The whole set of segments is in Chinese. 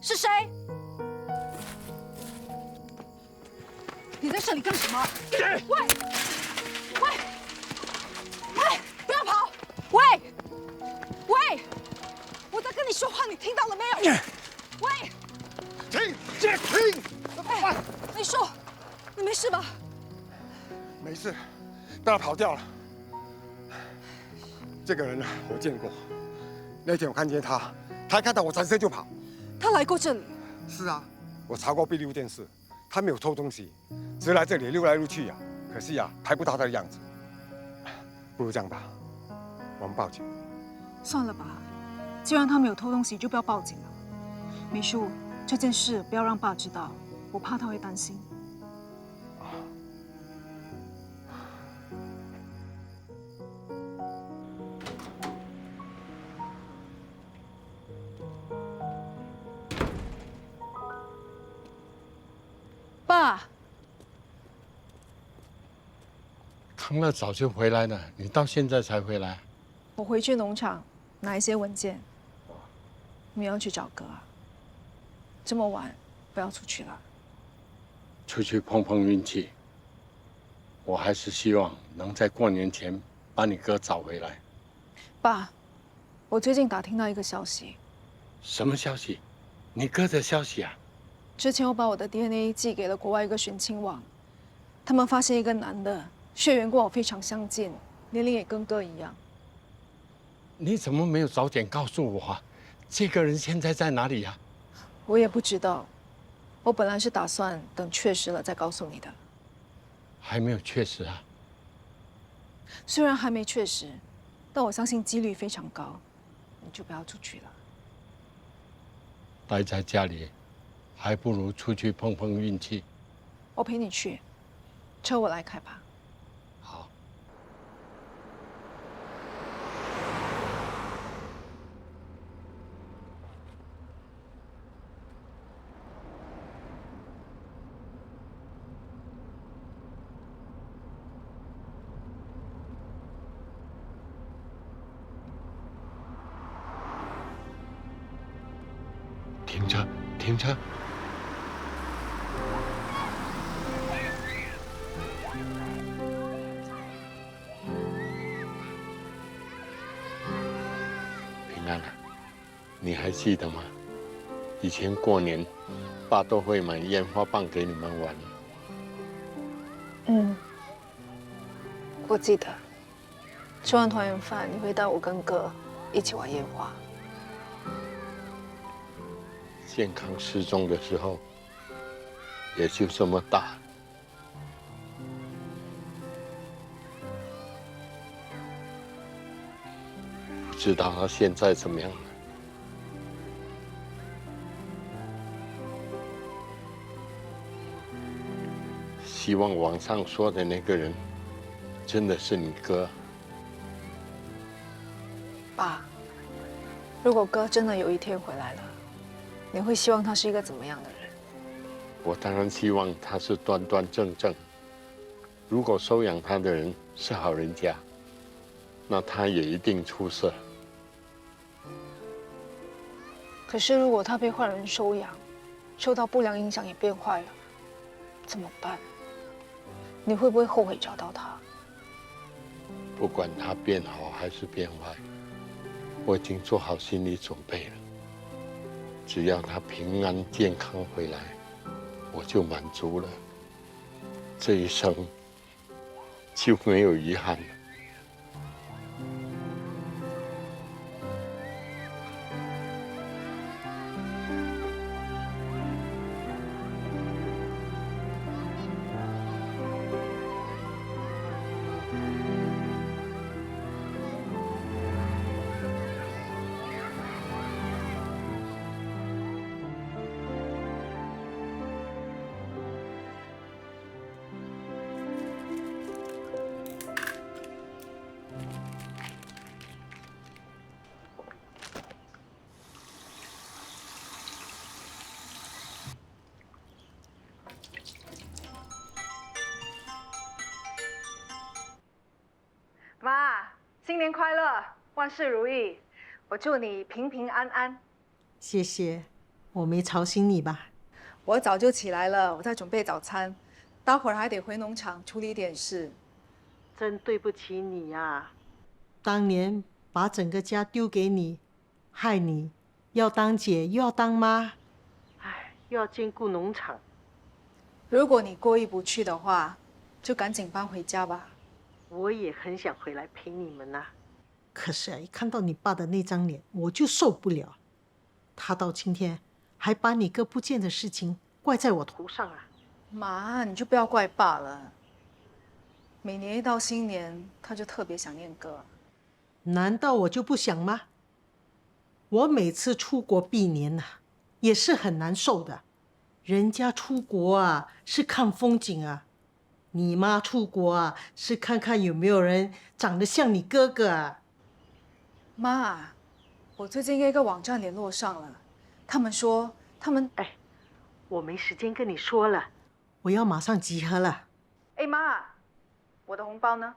是谁？你在这里干什么？喂！不要跑！喂！我在跟你说话，你听到了没有？喂！停！哎，你说，你没事吧？没事，但他跑掉了。这个人呢，我见过。那天我看见他，他看到我转身就跑。他来过这里。是啊，我查过闭路电视，他没有偷东西，只是来这里溜来溜去呀。可惜呀，拍不到他的样子。不如这样吧，我们报警。算了吧，既然他没有偷东西，就不要报警了。美术，这件事不要让爸知道，我怕他会担心。爸，康乐早就回来了，你到现在才回来？我回去农场拿一些文件。你要去找哥啊？这么晚不要出去了。出去碰碰运气。我还是希望能在过年前把你哥找回来。爸，我最近打听到一个消息。什么消息？你哥的消息啊？之前我把我的 DNA 寄给了国外一个寻亲网，他们发现一个男的，血缘跟我非常相近，年龄也跟哥一样。你怎么没有早点告诉我啊？这个人现在在哪里呀？我也不知道，我本来是打算等确实了再告诉你的。还没有确实啊？虽然还没确实，但我相信几率非常高，你就不要出去了。待在家里，还不如出去碰碰运气。我陪你去，车我来开吧。好。停车！平安啊，你还记得吗？以前过年，爸都会买烟花棒给你们玩。我记得，吃完团圆饭，你会带我跟哥一起玩烟花。健康失踪的时候，也就这么大。不知道他现在怎么样了。希望网上说的那个人，真的是你哥。爸，如果哥真的有一天回来了，你会希望他是一个怎么样的人？我当然希望他是端端正正。如果收养他的人是好人家，那他也一定出色。可是如果他被坏人收养，受到不良影响也变坏了，怎么办？你会不会后悔找到他？不管他变好还是变坏，我已经做好心理准备了。只要他平安健康回来，我就满足了。这一生就没有遗憾了。妈，新年快乐，万事如意！我祝你平平安安。谢谢。我没吵醒你吧？我早就起来了，我在准备早餐，待会儿还得回农场处理点事。真对不起你呀！当年把整个家丢给你，害你要当姐又要当妈，哎，又要兼顾农场。如果你过意不去的话，就赶紧搬回家吧。我也很想回来陪你们呐，可是啊，一看到你爸的那张脸，我就受不了。他到今天还把你哥不见的事情怪在我头上啊！妈，你就不要怪爸了。每年一到新年，他就特别想念哥。难道我就不想吗？我每次出国避年呐，也是很难受的。人家出国啊是看风景啊，你妈出国啊是看看有没有人长得像你哥哥啊。妈，我最近跟一个网站联络上了，他们说哎，我没时间跟你说了，我要马上集合了。哎妈，我的红包呢？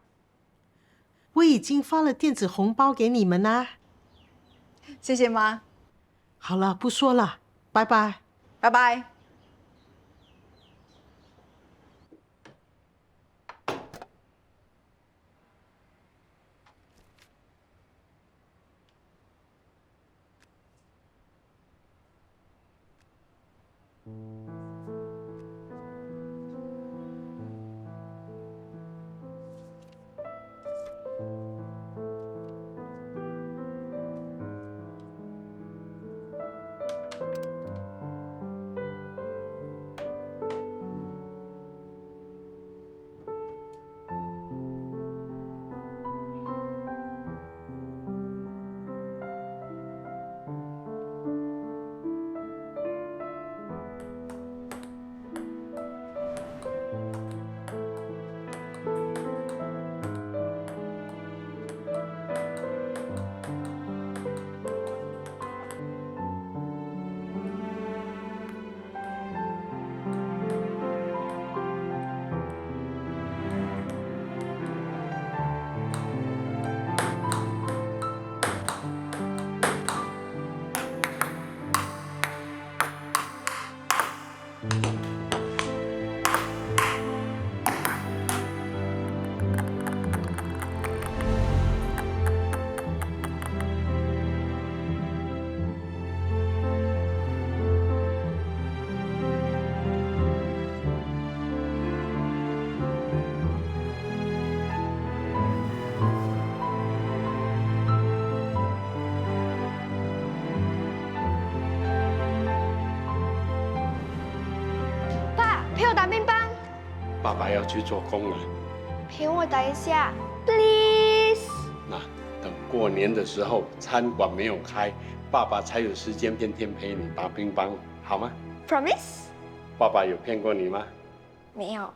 我已经发了电子红包给你们啦。谢谢妈。好了，不说了，拜拜。拜拜。陪我打乒乓，爸爸要去做工了。陪我打一下 ，please。那等过年的时候，餐馆没有开，爸爸才有时间天天陪你打乒乓，好吗 Promise？ 爸爸有骗过你吗？没有。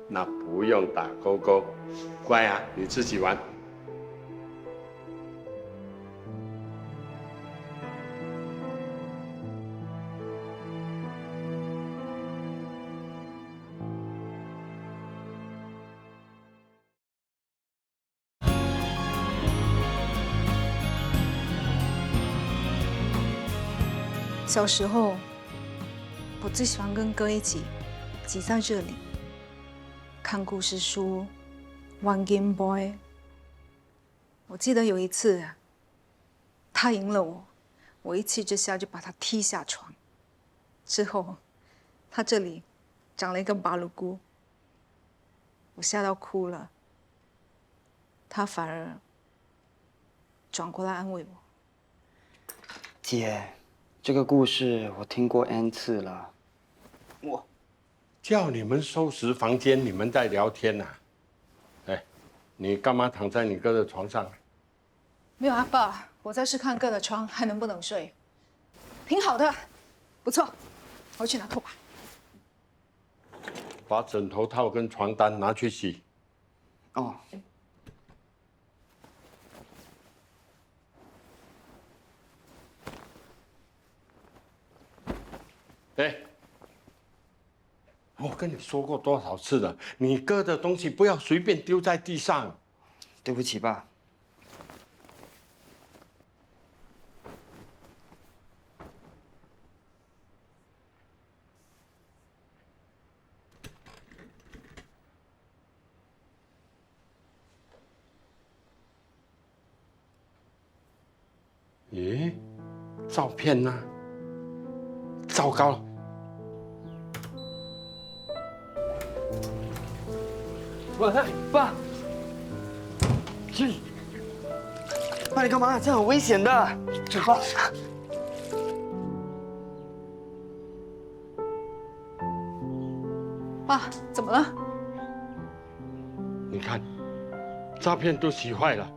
那不用打勾勾，乖啊，你自己玩。小时候，我最喜欢跟哥一起挤在这里看故事书、玩 Game Boy。我记得有一次，他赢了我，我一气之下就把他踢下床。之后，他这里长了一个巴鲁菇，我吓到哭了。他反而转过来安慰我。姐，这个故事我听过 N 次了。我叫你们收拾房间，你们在聊天呐、哎，你干嘛躺在你哥的床上？没有啊，爸，我在试看哥的床还能不能睡。挺好的，不错，我去拿拖把。把枕头套跟床单拿去洗。哦。哎，我跟你说过多少次了，你哥的东西不要随便丢在地上。对不起，爸。照片呢？糟糕了！爸，去！爸，你干嘛？这很危险的。爸，爸，怎么了？你看，照片都洗坏了。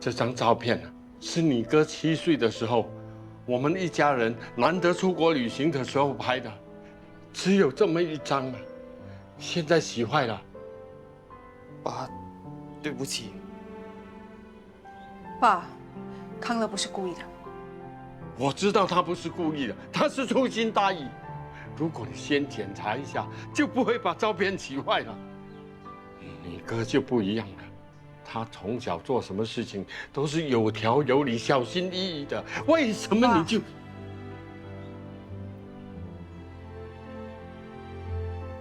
这张照片啊，是你哥7岁的时候，我们一家人难得出国旅行的时候拍的，只有这么一张啊，现在洗坏了。爸，对不起。爸，康乐不是故意的。我知道他不是故意的，他是粗心大意。如果你先检查一下，就不会把照片洗坏了。你哥就不一样了，他从小做什么事情都是有条有理、小心翼翼的。为什么你就……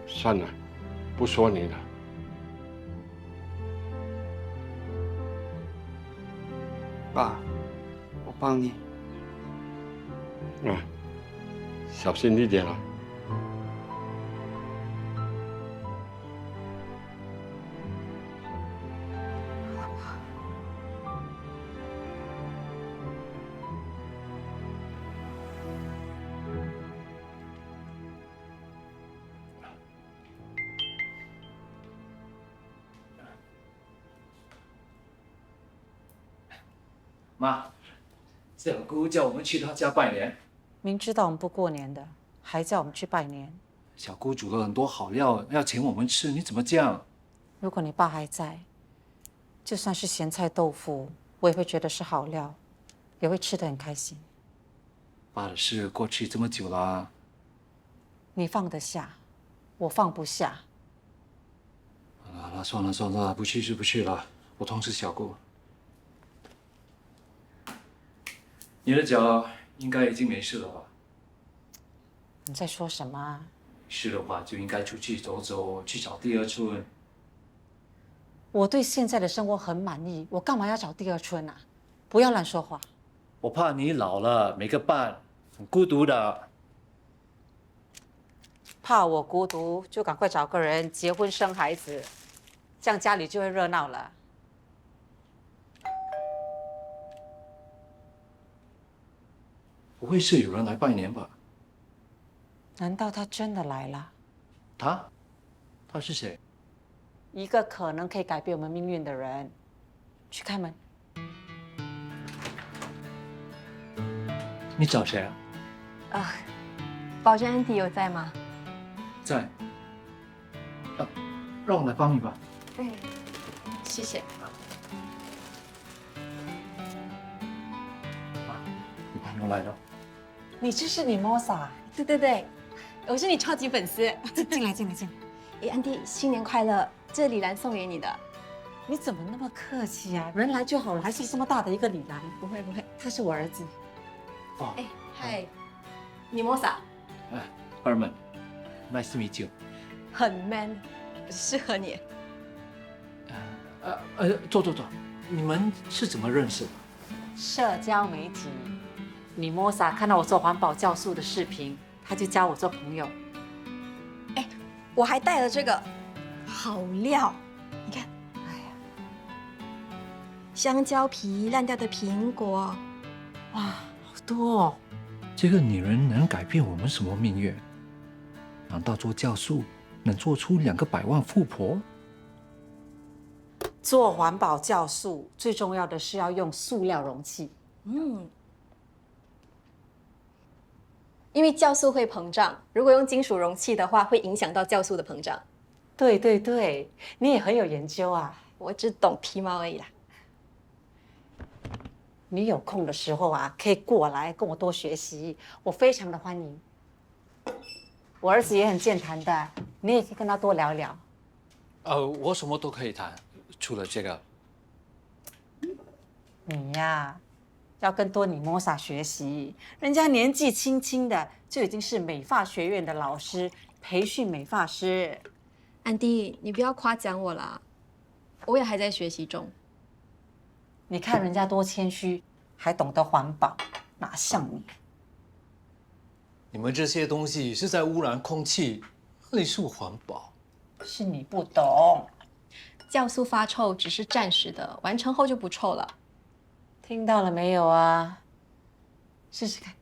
算了，不说你了。爸，我帮你。小心一点啊。妈，小姑叫我们去她家拜年。明知道我们不过年的，还叫我们去拜年。小姑煮了很多好料，要请我们吃，你怎么这样？如果你爸还在，就算是咸菜豆腐，我也会觉得是好料，也会吃得很开心。爸的事过去这么久了，你放得下，我放不下。好了，算了算了，不去就不去了。我通知小姑。你的脚应该已经没事了吧？你在说什么啊？没事的话就应该出去走走，去找第二春。我对现在的生活很满意，我干嘛要找第二春啊？不要乱说话。我怕你老了没个伴，很孤独的。怕我孤独，就赶快找个人结婚生孩子，这样家里就会热闹了。不会是有人来拜年吧？难道他真的来了？他是谁？一个可能可以改变我们命运的人。去开门。你找谁啊？保证安迪有在吗？在。让我来帮你吧。对，谢谢。你朋友来了。你这是你莫莎？对对对，我是你超级粉丝。进来，进来，进来。哎，安迪，新年快乐！这礼篮送给你的。你怎么那么客气啊？人来就好了，还是这么大的一个礼篮？不会不会。他是我儿子。哦，哎，嗨，你莫萨，哎，Herman，nice to meet you。很 man，适合你。坐。你们是怎么认识的？社交媒体。你莫莎看到我做环保酵素的视频，他就加我做朋友。哎，我还带了这个好料，你看，哎呀，香蕉皮、烂掉的苹果，哇，好多哦！这个女人能改变我们什么命运？难道做酵素能做出2个100万富婆？做环保酵素最重要的是要用塑料容器。因为酵素会膨胀，如果用金属容器的话，会影响到酵素的膨胀。对对对，你也很有研究啊。我只懂皮毛而已啦。你有空的时候啊，可以过来跟我多学习，我非常的欢迎。我儿子也很健谈的，你也可以跟他多聊聊。我什么都可以谈，除了这个。你呀，要跟多尼莫莎学习，人家年纪轻轻的就已经是美发学院的老师，培训美发师。安迪，你不要夸奖我啦，我也还在学习中。你看人家多谦虚，还懂得环保，哪像你？你们这些东西是在污染空气，哪里是环保？是你不懂。酵素发臭只是暂时的，完成后就不臭了。听到了没有啊？试试看。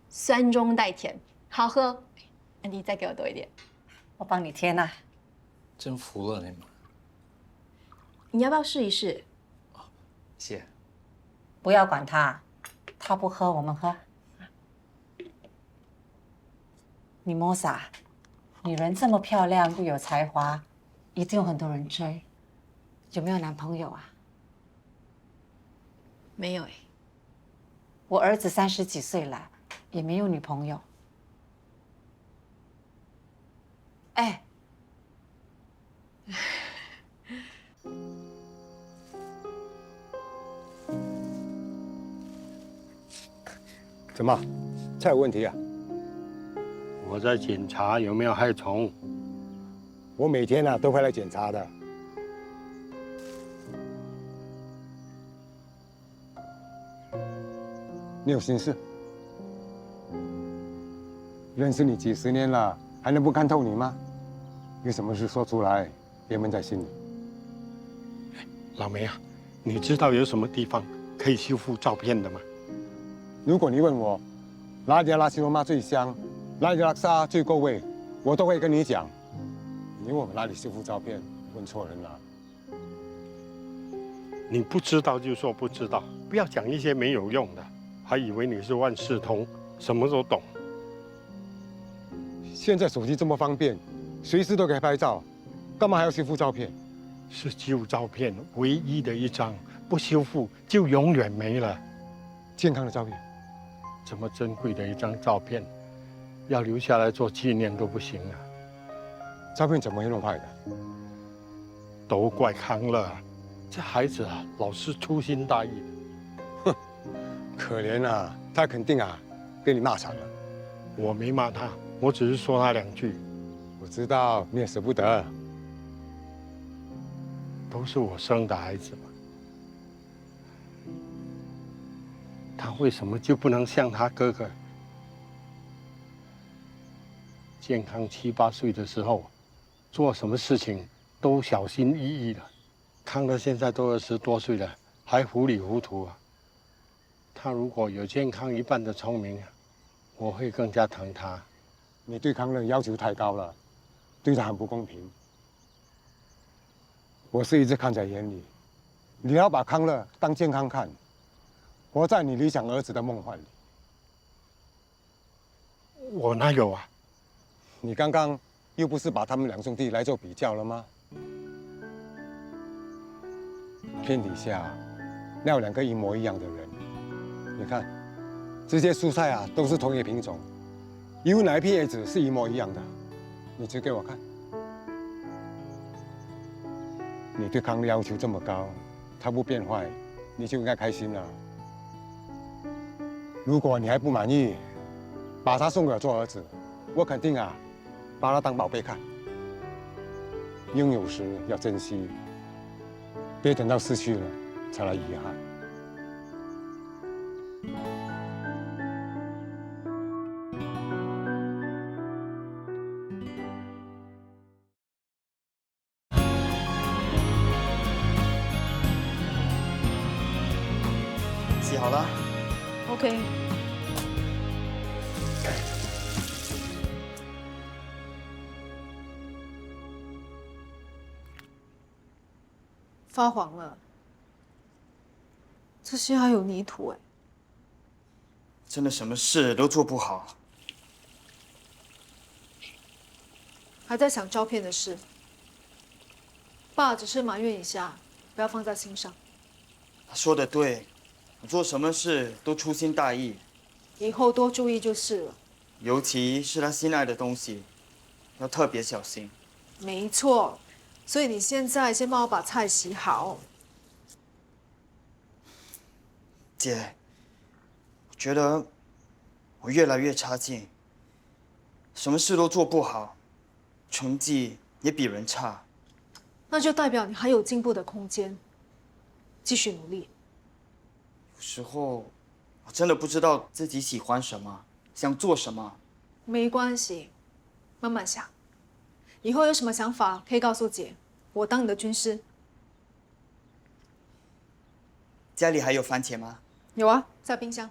酸中带甜，好喝。你再给我多一点。我帮你添啊。真服了你们。你要不要试一试？谢。不要管他，他不喝我们喝。你摸啥？你人这么漂亮又有才华，一定有很多人追。有没有男朋友啊？没有哎。我儿子30几岁了，也没有女朋友。哎，怎么，菜有问题啊？我在检查有没有害虫。我每天都会来检查的。你有心事？认识你几十年了，还能不看透你吗？有什么事说出来，别闷在心里。老梅啊，你知道有什么地方可以修复照片的吗？如果你问我哪家拉西罗妈最香，哪家拉沙最够味，我都会跟你讲。你问我哪里修复照片，问错人了。你不知道就说不知道，不要讲一些没有用的，还以为你是万事通，什么都懂。现在手机这么方便，随时都可以拍照，干嘛还要修复照片？是旧照片唯一的一张，不修复就永远没了。健康的照片，这么珍贵的一张照片，要留下来做纪念都不行啊！照片怎么会弄坏的？都怪康乐啊！这孩子啊，老是粗心大意。哼，可怜啊，他肯定被你骂惨了。我没骂他，我只是说他2句。我知道你也舍不得，都是我生的孩子嘛。他为什么就不能像他哥哥，健康7、8岁的时候，做什么事情都小心翼翼的？康乐现在都20多岁了，还糊里糊涂啊！他如果有健康一半的聪明，我会更加疼他。你对康乐要求太高了，对他很不公平。我是一直看在眼里，你要把康乐当健康看，活在你理想儿子的梦幻里。我哪有啊？你刚刚又不是把他们2兄弟来做比较了吗？天底下哪有2个一模一样的人？你看，这些蔬菜都是同一个品种，有哪一片叶子是一模一样的？你指给我看。你对康乐要求这么高，他不变坏，你就应该开心了。如果你还不满意，把他送给我做儿子，我肯定把他当宝贝看。拥有时要珍惜，别等到失去了才来遗憾。洗好了。 OK。发黄了，这些还有泥土哎。真的什么事都做不好。还在想照片的事，爸只是埋怨一下，不要放在心上。他说的对，我做什么事都粗心大意，以后多注意就是了。尤其是他心爱的东西，要特别小心。没错，所以你现在先帮我把菜洗好。姐，我觉得我越来越差劲，什么事都做不好，成绩也比人差。那就代表你还有进步的空间，继续努力。有时候我真的不知道自己喜欢什么，想做什么。没关系，慢慢想。以后有什么想法可以告诉姐，我当你的军师。家里还有番茄吗？有啊，在冰箱。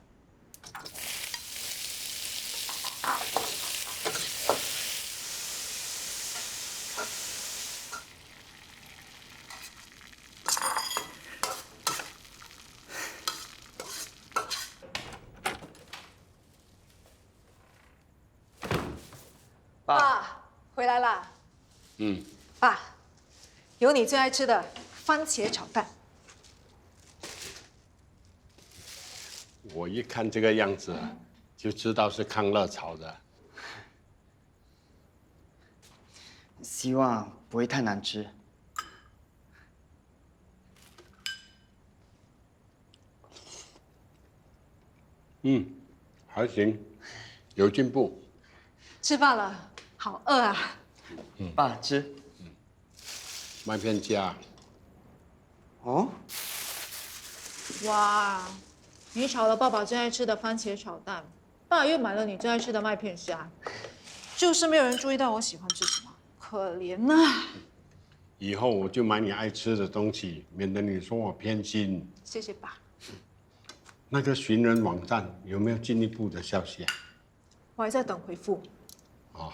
爸，回来啦。嗯，爸，有你最爱吃的番茄炒蛋。我一看这个样子啊，就知道是康乐炒的。希望不会太难吃。嗯，还行，有进步。吃饭了，好饿啊！爸吃。麦片加。哦，哇，你炒了爸爸最爱吃的番茄炒蛋，爸又买了你最爱吃的麦片虾，就是没有人注意到我喜欢吃什么，可怜呐！以后我就买你爱吃的东西，免得你说我偏心。谢谢爸。那个寻人网站有没有进一步的消息啊？我还在等回复。哦，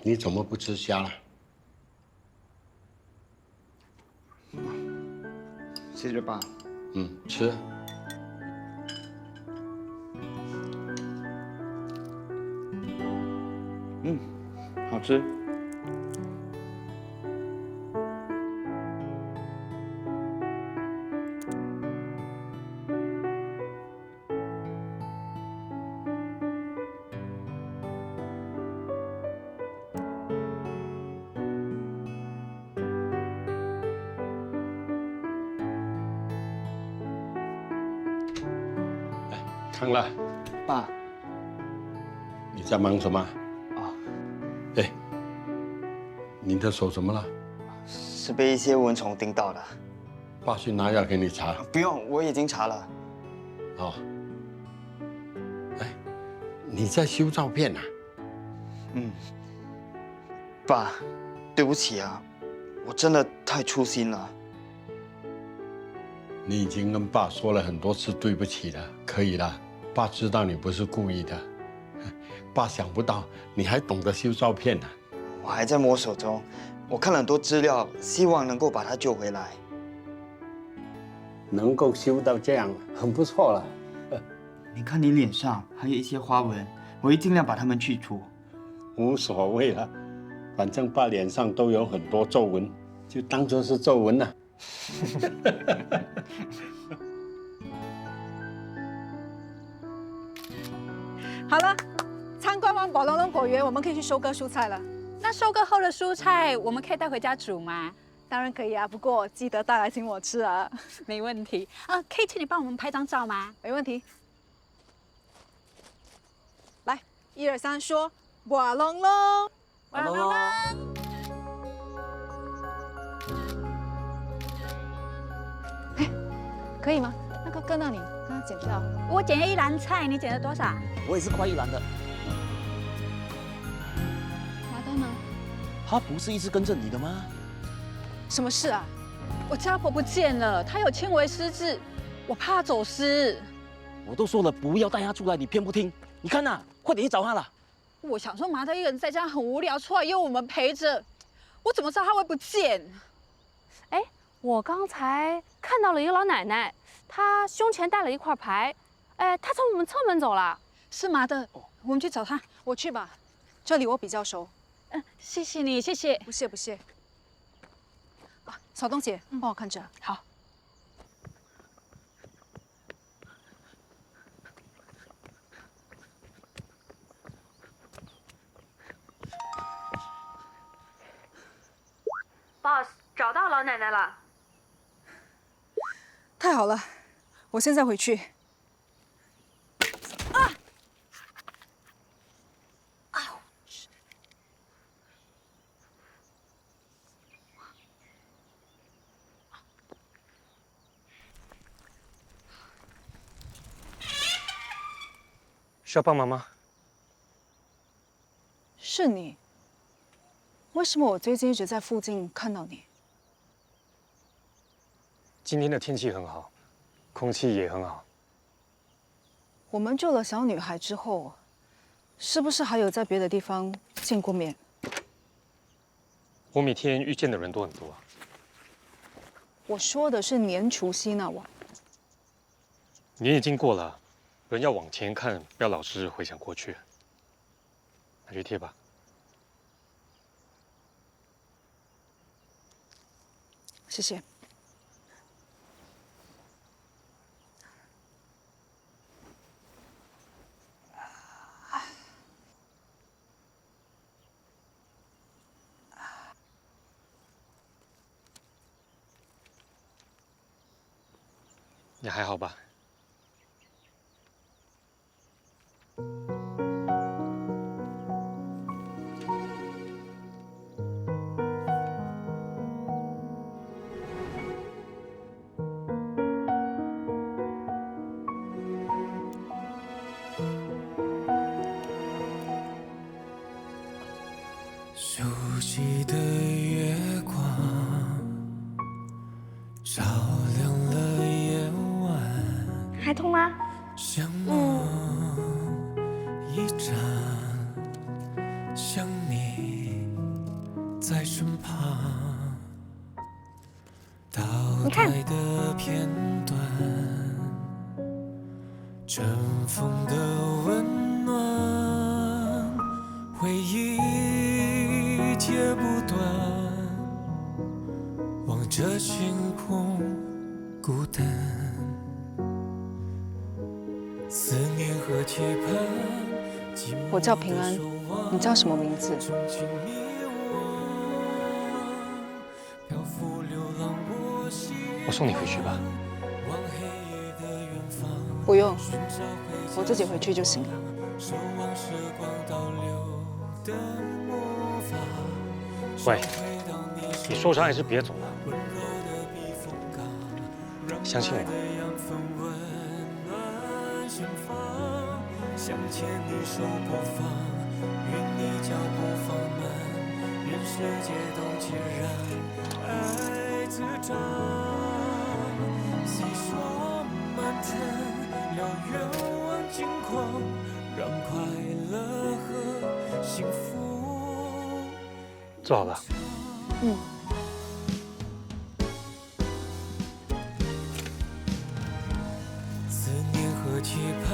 你怎么不吃虾了？谢谢爸。嗯，吃。嗯，好吃。康乐，爸。你在忙什么？啊，哎，你的手怎么了？是被一些蚊虫叮到的。爸去拿药给你擦。不用，我已经查了。哦。哎，你在修照片啊？嗯。爸，对不起啊，我真的太粗心了。你已经跟爸说了很多次对不起了，可以了。爸知道你不是故意的，爸想不到你还懂得修照片呢。我还在摸索中，我看了很多资料，希望能够把它救回来。能够修到这样，很不错了。你看你脸上还有一些花纹，我会尽量把它们去除。无所谓了，反正爸脸上都有很多皱纹，就当做是皱纹了。好了，参观完宝龙龙果园，我们可以去收割蔬菜了。那收割后的蔬菜，我们可以带回家煮吗？当然可以啊，不过记得带来请我吃啊。没问题。可以请你帮我们拍张照吗？没问题。来，1、2、3，说宝龙龙，宝龙龙。可以吗？那个跟到你，刚刚捡到。我捡了1篮菜，你捡了多少？我也是快1篮的。华灯呢？他不是一直跟着你的吗？什么事啊？我家婆不见了，她有轻微失智，我怕她走失。我都说了不要带他出来，你偏不听。你看呐，快点去找他了。我想说麻豆一个人在家很无聊，出来有我们陪着，我怎么知道他会不见？哎，我刚才看到了一个老奶奶，她胸前带了一块牌，哎，她从我们侧门走了。是麻的，我们去找她。我去吧，这里我比较熟。谢谢你，谢谢。不谢不谢。啊，小东姐，帮我看着。好。Boss， 找到老奶奶了。太好了，我现在回去。啊！需要帮忙吗？是你？为什么我最近一直在附近看到你？今天的天气很好，空气也很好。我们救了小女孩之后，是不是还有在别的地方见过面？我每天遇见的人都很多。我说的是年除夕那晚。年已经过了，人要往前看，不要老是回想过去。拿去贴吧。谢谢。你还好吧？熟悉的月光，照亮了夜晚。还痛吗？像梦一场，想你在身旁。倒带的片段，尘封的温暖，回忆接不断，望着星空孤单，思念和期盼。我叫平安，你叫什么名字？我送你回去吧。不用，我自己回去就行了。喂，你受伤还是别走了，相信我。想牵你手不放，愿你脚步放慢，任世界都孑然，爱自长。细说漫谈，聊愿望近况，让快乐和幸福。做好了。嗯。思念和期盼。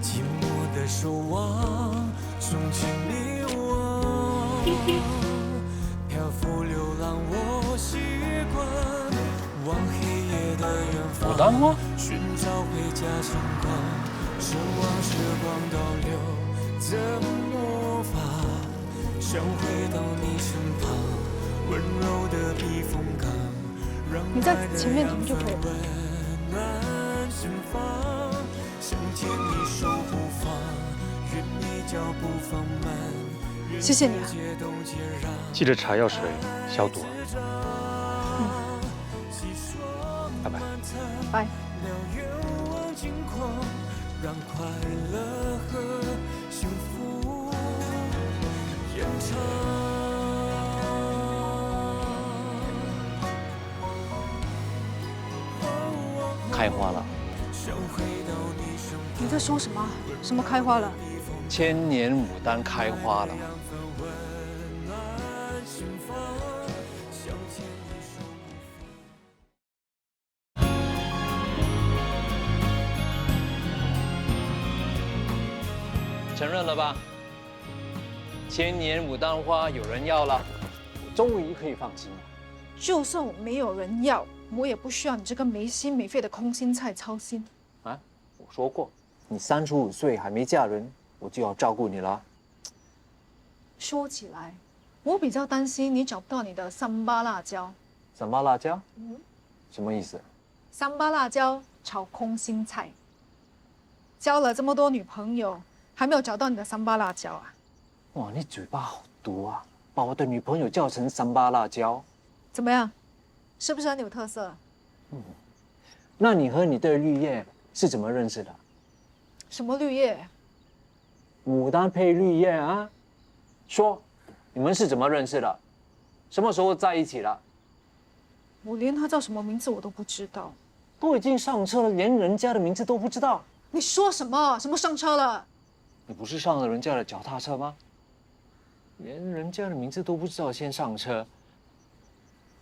寂寞的守望，送进迷惘。漂浮流浪，我习惯往黑夜的远方，寻找回家星光。奢望时光倒流，怎无法想回到你身旁，温柔的避风港。你在前面停就可以了。想牵你手不放，愿你脚步放慢。谢谢你啊。记得茶药水消毒。拜拜。拜。让快乐和幸福延长。开花了。你在说什么？什么开花了？千年牡丹开花了。承认了吧？千年牡丹花有人要了，终于可以放心了。就算我没有人要，我也不需要你这个没心没肺的空心菜操心。啊，我说过，你35岁还没嫁人，我就要照顾你了。说起来，我比较担心你找不到你的三八辣椒。三八辣椒？什么意思？三八辣椒炒空心菜。交了这么多女朋友，还没有找到你的三八辣椒啊？哇，你嘴巴好毒啊！把我的女朋友叫成三八辣椒，怎么样？是不是很有特色？那你和你的绿叶是怎么认识的？什么绿叶？牡丹配绿叶啊？说，你们是怎么认识的？什么时候在一起的？我连他叫什么名字我都不知道。都已经上车了，连人家的名字都不知道？你说什么？什么上车了？你不是上了人家的脚踏车吗？连人家的名字都不知道，先上车，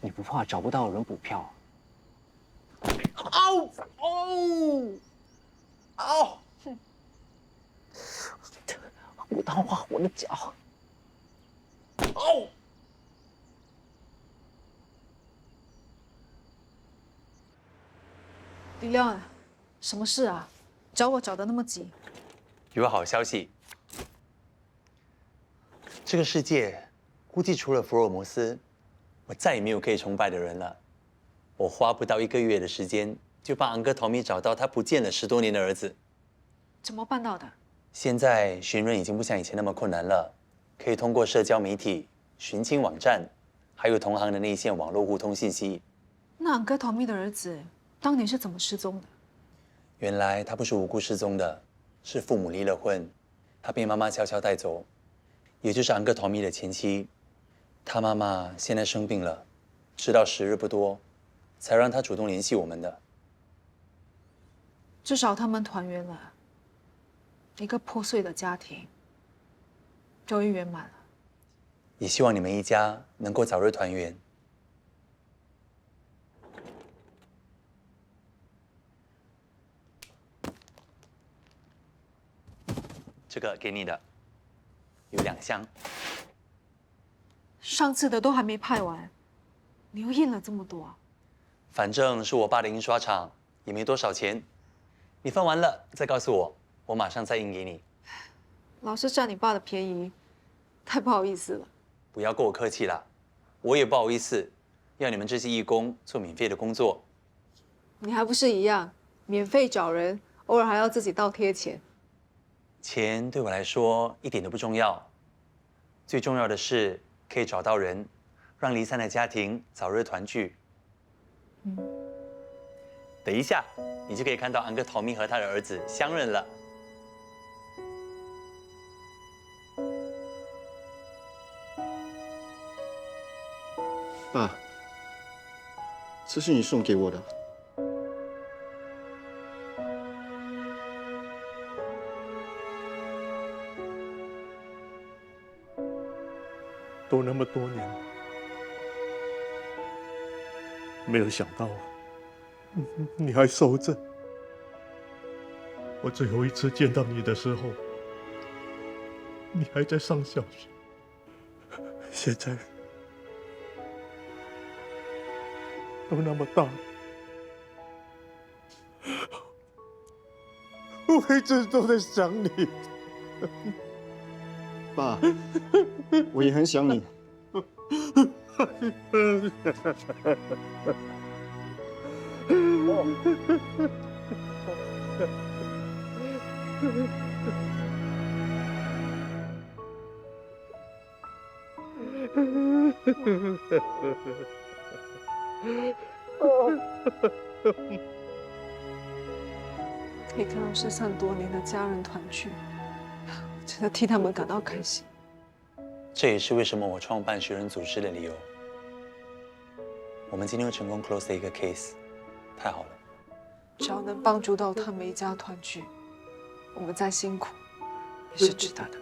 你不怕找不到人补票？嗷哦！嗷！牡丹花我的脚！嗷！李亮，什么事啊？找我找得那么急？有好消息，这个世界估计除了福尔摩斯，我再也没有可以崇拜的人了。我花不到1个月的时间，就帮昂哥陶米找到他不见了10多年的儿子。怎么办到的？现在寻人已经不像以前那么困难了，可以通过社交媒体、寻亲网站，还有同行的内线网络互通信息。那昂哥陶密的儿子当年是怎么失踪的？原来他不是无故失踪的，是父母离了婚，他被妈妈悄悄带走，也就是昂哥陶米的前妻。他妈妈现在生病了，知道时日不多，才让他主动联系我们的。至少他们团圆了，一个破碎的家庭终于圆满了。也希望你们一家能够早日团圆。这个给你的，有2箱。上次的都还没派完，你又印了这么多啊？反正是我爸的印刷厂，也没多少钱。你翻完了再告诉我，我马上再印给你。老是占你爸的便宜，太不好意思了。不要跟我客气啦，我也不好意思要你们这些义工做免费的工作。你还不是一样，免费找人，偶尔还要自己倒贴钱。钱对我来说一点都不重要，最重要的是可以找到人，让离散的家庭早日团聚。等一下，你就可以看到昂哥陶明和他的儿子相认了。爸，这是你送给我的。都那么多年了，没有想到你还守着。我最后一次见到你的时候，你还在上小学，现在都那么大了，我一直都在想你。爸，我也很想你。可以看到失散多年的家人团聚，真的替他们感到开心。这也是为什么我创办学人组织的理由。我们今天又成功 close 了一个 case， 太好了。只要能帮助到他们一家团聚，我们再辛苦也是值得的。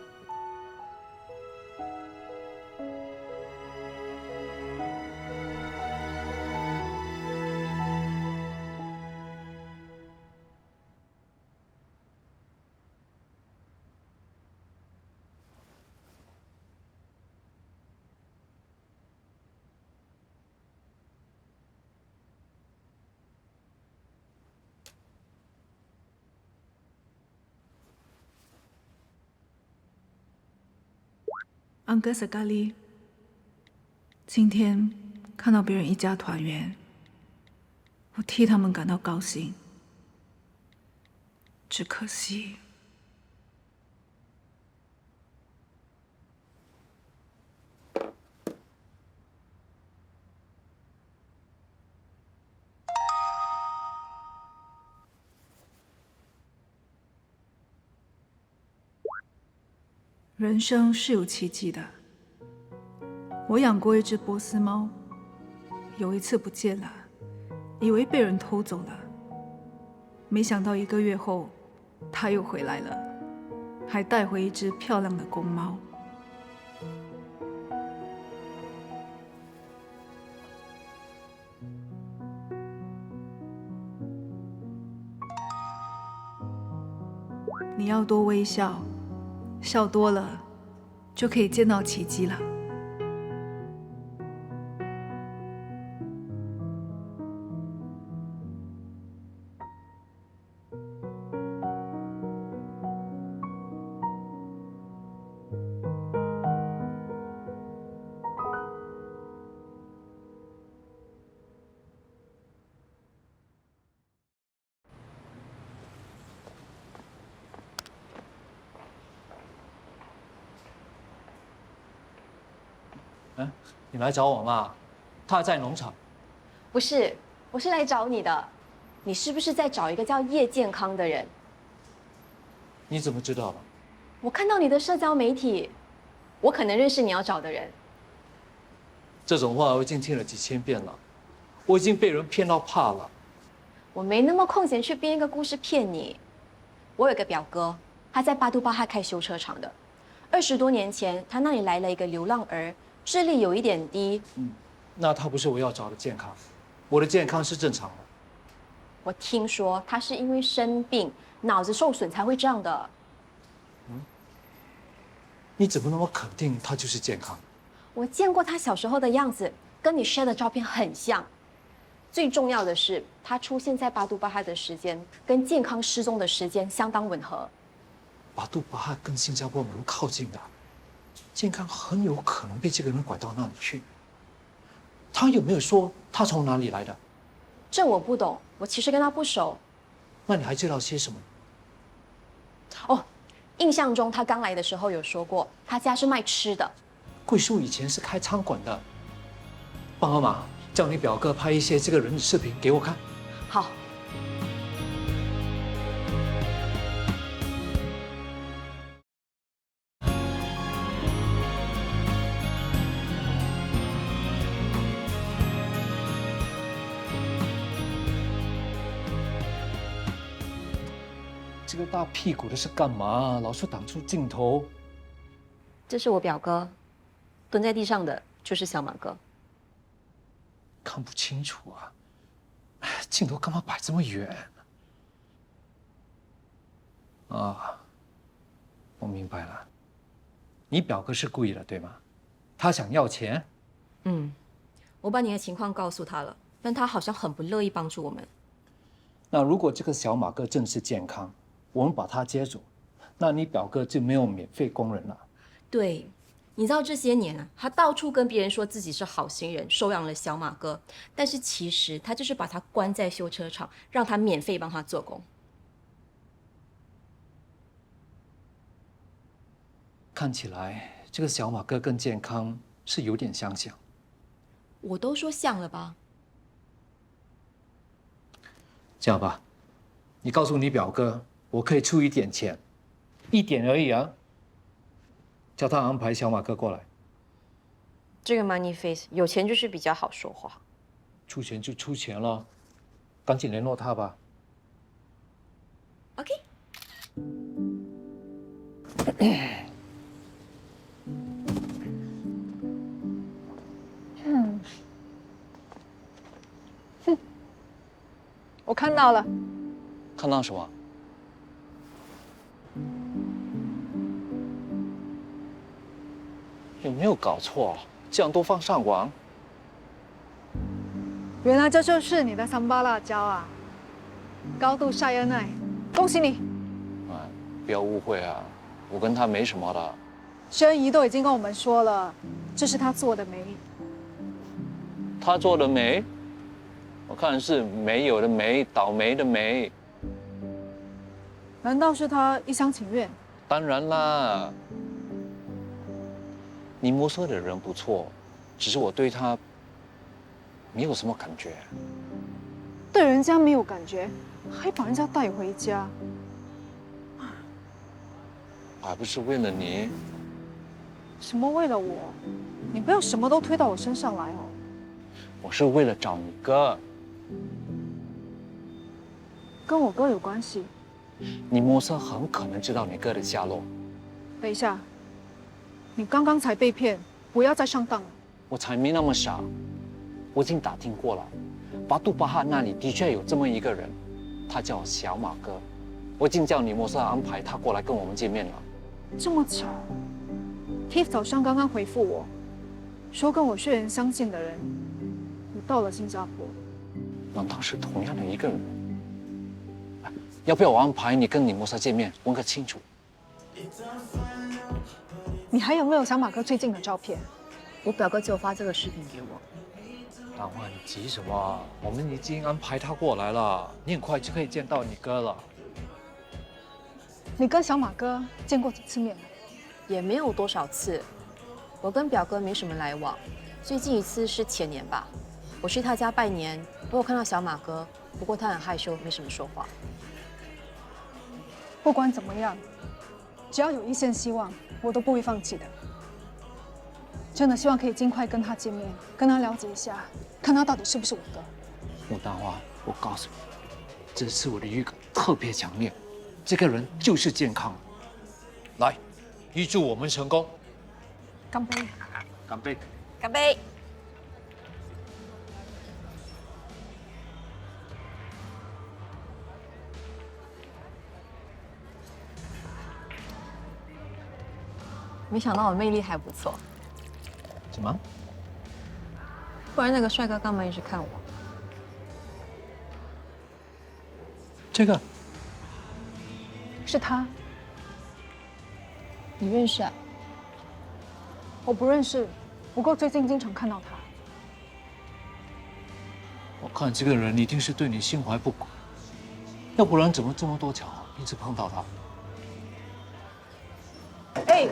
安哥斯咖喱，今天看到别人一家团圆，我替他们感到高兴。只可惜，人生是有奇迹的。我养过一只波斯猫，有一次不见了，以为被人偷走了，没想到1个月后，它又回来了，还带回一只漂亮的公猫。你要多微笑，笑多了就可以见到奇迹了。嗯，你来找我嘛？他在农场。不是，我是来找你的。你是不是在找一个叫叶健康的人？你怎么知道的？我看到你的社交媒体，我可能认识你要找的人。这种话我已经听了几千遍了，我已经被人骗到怕了。我没那么空闲去编一个故事骗你。我有个表哥，他在巴杜巴哈开修车厂的。20多年前，他那里来了一个流浪儿，智力有一点低。那他不是我要找的健康，我的健康是正常的。我听说他是因为生病，脑子受损才会这样的。你怎么那么肯定他就是健康？我见过他小时候的样子，跟你 share 的照片很像。最重要的是，他出现在巴杜巴哈的时间跟健康失踪的时间相当吻合。巴杜巴哈跟新加坡蛮靠近的，健康很有可能被这个人拐到那里去。他有没有说他从哪里来的？这我不懂，我其实跟他不熟。那你还知道些什么？哦，印象中他刚来的时候有说过，他家是卖吃的。桂树以前是开餐馆的。帮个忙，叫你表哥拍一些这个人的视频给我看。好。这个大屁股的是干嘛？老是挡住镜头。这是我表哥，蹲在地上的就是小马哥。看不清楚啊！镜头干嘛摆这么远？啊，我明白了，你表哥是故意的，对吗？他想要钱。我把你的情况告诉他了，但他好像很不乐意帮助我们。那如果这个小马哥正是健康，我们把他接走，那你表哥就没有免费工人了。对，你知道这些年啊，他到处跟别人说自己是好心人，收养了小马哥，但是其实他就是把他关在修车厂，让他免费帮他做工。看起来这个小马哥跟健康是有点相像。我都说像了吧？这样吧，你告诉你表哥，我可以出一点钱，一点而已啊，叫他安排小马哥过来。这个 money face 有钱就是比较好说话。出钱就出钱了，赶紧联络他吧。OK。我看到了。看到什么？有没有搞错？这样都放上网？原来这就是你的桑巴辣椒啊！高度晒恩爱，恭喜你！不要误会啊，我跟他没什么的。轩怡都已经跟我们说了，这是他做的梅。他做的梅？我看是没有的梅，倒霉的霉。难道是他一厢情愿？当然啦，你摸索的人不错，只是我对他没有什么感觉。对人家没有感觉，还把人家带回家，还不是为了你？什么为了我？你不要什么都推到我身上来哦。我是为了找你哥，跟我哥有关系？尼摩瑟很可能知道你哥的下落。等一下，你刚刚才被骗，不要再上当了。我才没那么傻，我已经打听过了，巴杜巴哈那里的确有这么一个人，他叫小马哥，我已经叫尼摩瑟安排他过来跟我们见面了。这么巧 ，Tiff 早上刚刚回复我，说跟我血缘相近的人，也到了新加坡。难道是同样的一个人？要不要我安排你跟尼摩瑟见面，问个清楚？你还有没有小马哥最近的照片？我表哥就发这个视频给我。大花，你急什么？我们已经安排他过来了，你很快就可以见到你哥了。你跟小马哥见过几次面了？也没有多少次，我跟表哥没什么来往，最近一次是前年吧。我去他家拜年，我有看到小马哥，不过他很害羞，没什么说话。不管怎么样，只要有一线希望，我都不会放弃的。真的希望可以尽快跟他见面，跟他了解一下，看他到底是不是我哥。牡丹花，我告诉你，这次我的预感特别强烈，这个人就是健康。来，预祝我们成功！干杯！干杯！干杯！没想到我魅力还不错。什么？不然那个帅哥干嘛一直看我？这个是他，你认识啊？我不认识，不过最近经常看到他。我看这个人一定是对你心怀不轨，要不然怎么这么多巧一直碰到他？哎！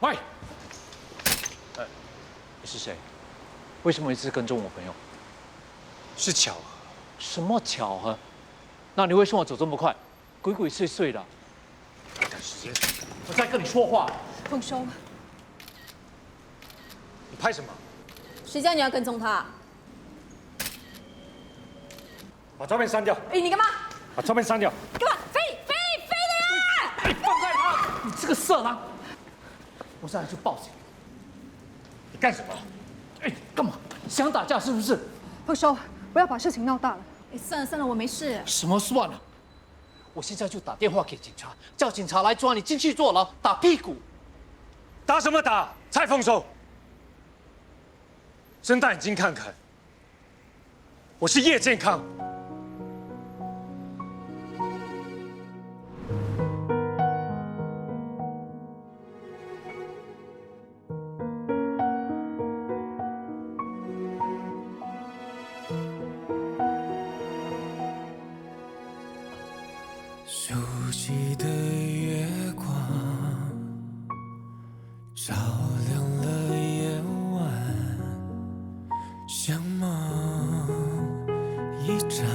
喂，你是谁？为什么一直跟踪我朋友？是巧合。什么巧合？那你为什么走这么快？鬼鬼祟祟的。给点时间，我在跟你说话。丰收。你拍什么？谁叫你要跟踪他？把照片删掉。哎，你干嘛？把照片删掉。干嘛？飞的呀！你放开他！你这个色狼！我现在就报警。你干什么？哎，干嘛？想打架是不是？丰收，不要把事情闹大了。哎，算了算了，我没事。什么算了？我现在就打电话给警察，叫警察来抓你进去坐牢，打屁股。打什么打？蔡丰收，睁大眼睛看看，我是叶健康。熟悉的月光，照亮了夜晚，像梦一场，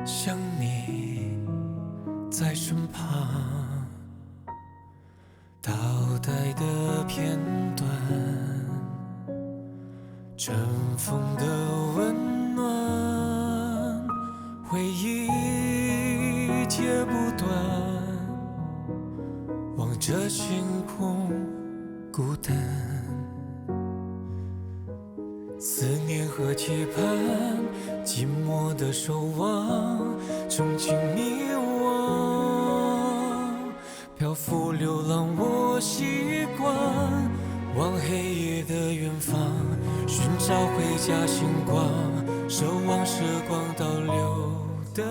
想你在身旁，倒带的片段，尘封的温暖，回忆接不断，望着星空孤单，思念和期盼，寂寞的守望，憧憬迷惘，漂浮流浪我习惯，往黑夜的远方寻找回家星光，守望时光倒流的